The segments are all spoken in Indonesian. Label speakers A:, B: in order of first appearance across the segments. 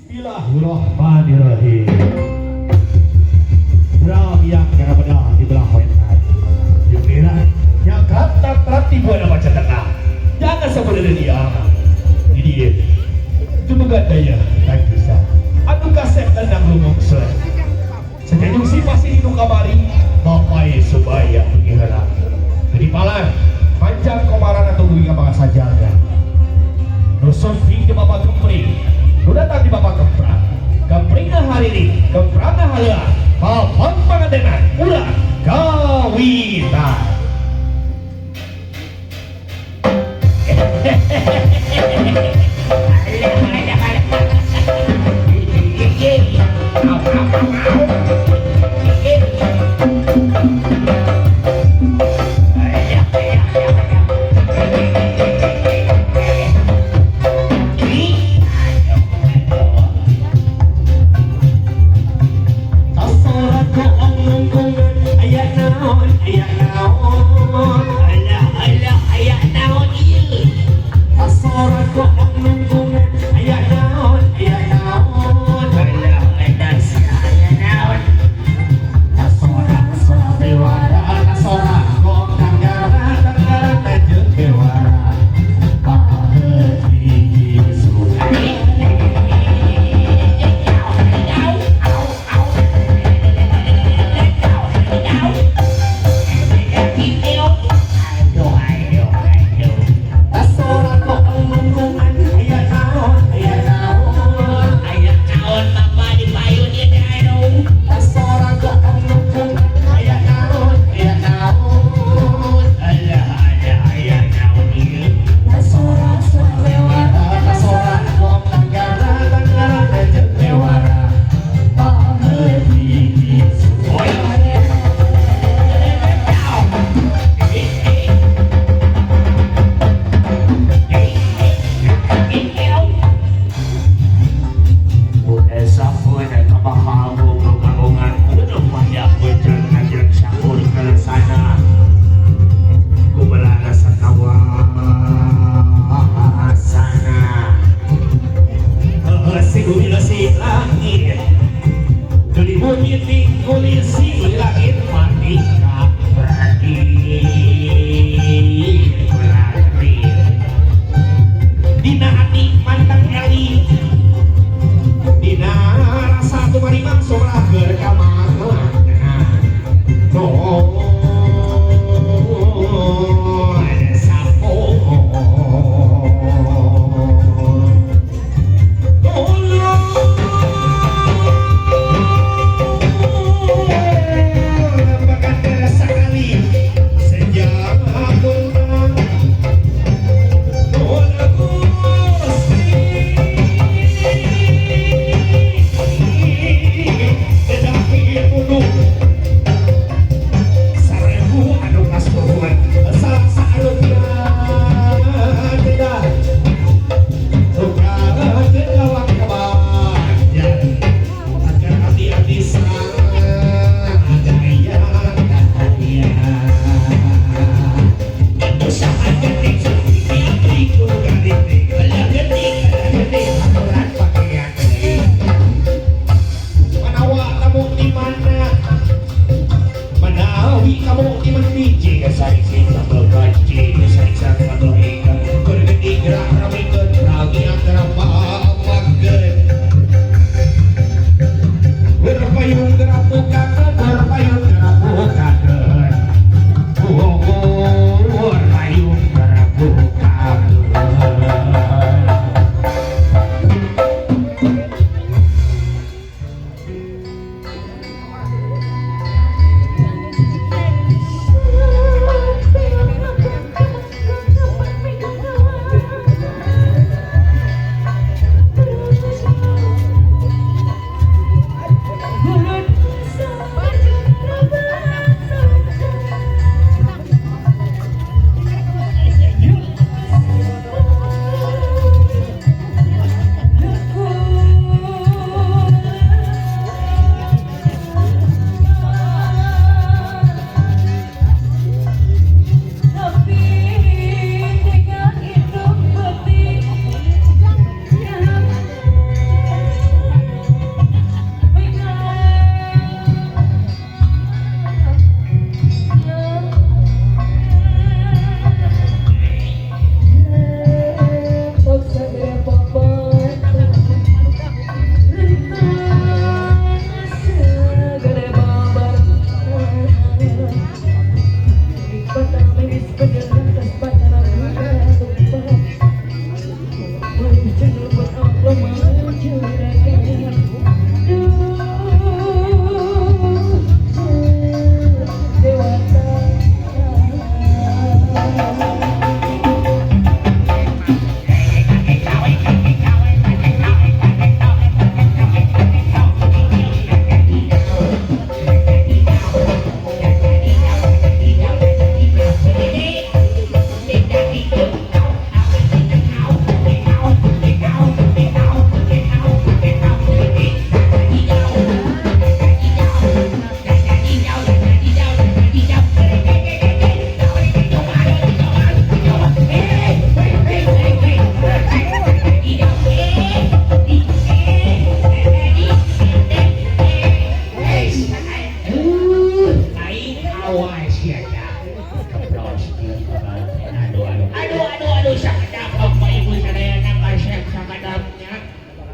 A: Bismillahirrahmanirrahim. Ram yang kena bedah di belah wetan. Yang merah, yang kata terati buat baca tengah. Jangan sebenarnya dia. Ini dia. Itu mengadanya, tak bisa. Anu kasep tendang lumung selesai. Sejanjung si masih itu kabari, bapai subaya pengiharan. Jadi palan, panjang komaran atau gue apa saja kan. Nusofi di bapak kempring, lu datang di bapak kemprak. Kempringnya hari ini, kemprangnya halia. Bapak pangandenan, ulah kawitan.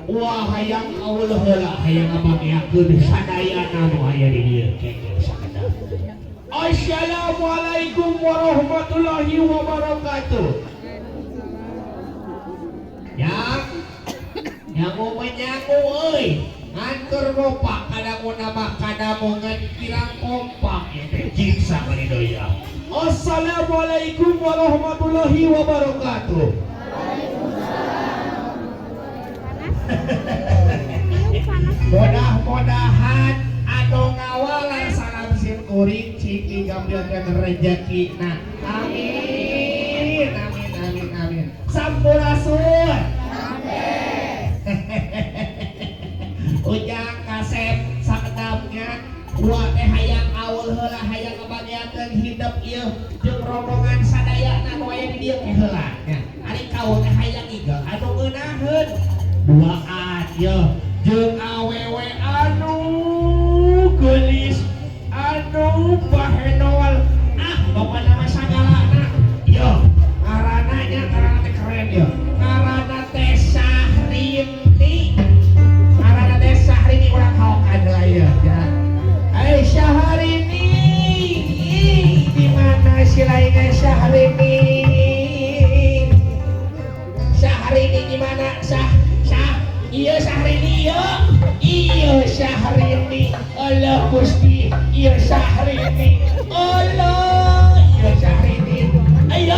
A: Wah hayang awal heula hayang ngabangyakeun sadayana nu aya di dieu kenging sakada. Assalamualaikum warahmatullahi wabarakatuh. Nyangu menyangu euy. Ngantur ropak kadamu nama kadamu ngan kirang kompak ya teh jiksa kali doya. Assalamualaikum warahmatullahi wabarakatuh. Mudah-mudahan anu ngawalan salam sim kuring ciki gambilkeun rezeki na. Amin amin amin amin. Sampurasun. Ujang kasep sakedapnya gua teh hayang awal heula hayang ngabagyakeun hidup ieu jeung rombongan sadayana nu aya di dieu teh heula nya ari kaul teh hayang igel anu ngeunaheun duaan ieu jeung awewe anu geulis anu bahenol pokona mah sagalana ieu ngaranna nya ngaranna teh keren ieu ngaranna teh Syahrini. Syahrini orang haokan lah ya. Syahrini, di mana si lainnya Syahrini? Syahrini di mana? Iya Syahrini iya Syahrini. Allah Gusti, iya Syahrini. Allah, iya Syahrini. Ayo,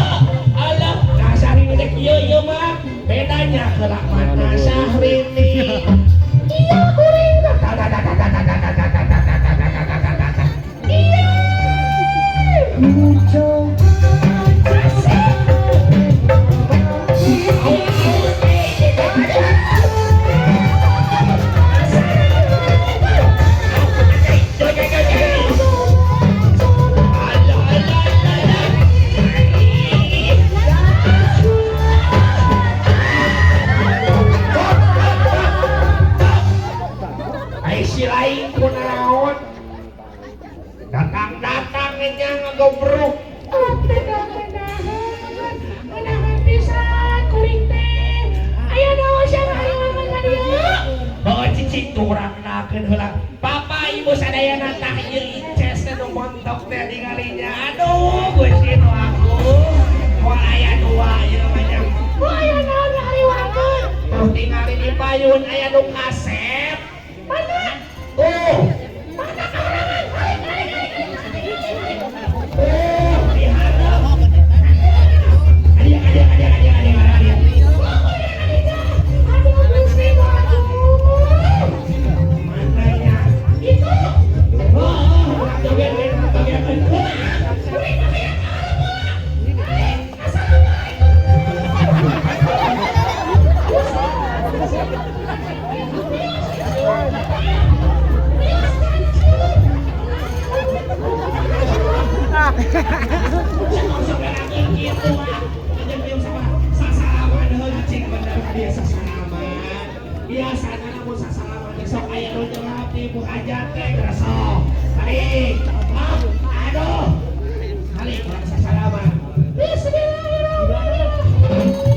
A: Allah, nah Syahrini dek iya mah. Bedanya kelak mana Syahrini? Iya kuring iya datang nya ngagobrok menahan pisan kuring teh aya naon sia ngarangan ka dieu bawa cicing turangnakeun heula papa ibu sadayana tah ieu inces teh nu montok teh ningalinya aduh Gusti nu aku moal aya dua ieu mah nya moal aya naon ngariwakeun tuh tingali di payun aya nu kasep mana mana karangan biasanya namun sasalaman sok aya nu jawab di ibu hajat teh grasok balik aduh balik kurang sasalaman bismillahirrahmanirrahim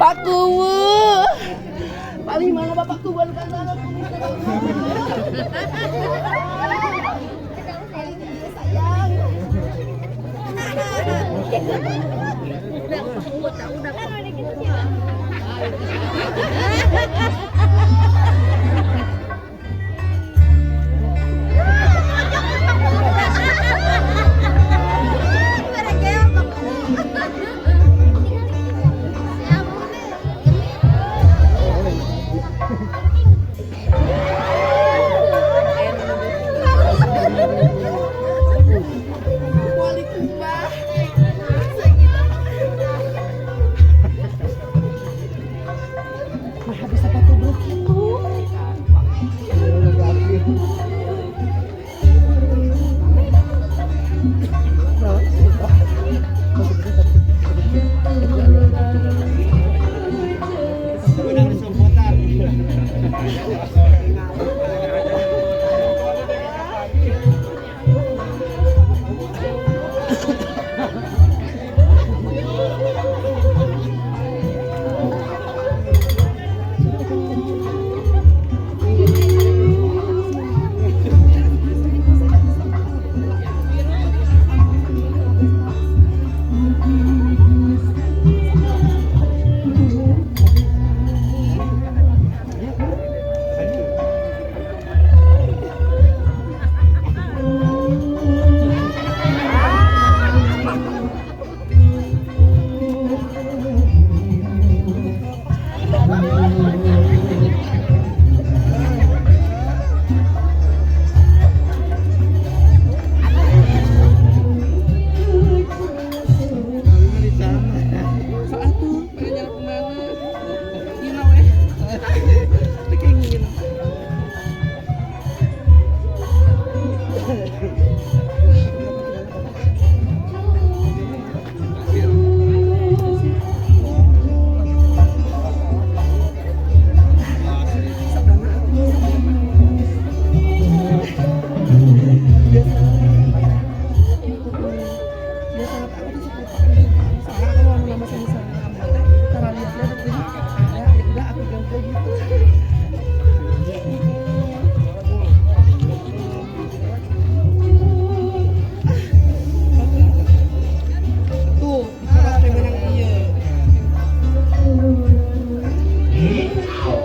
B: bapakku. Paling mana bapakku bukan sana. Sayang.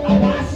A: Awas,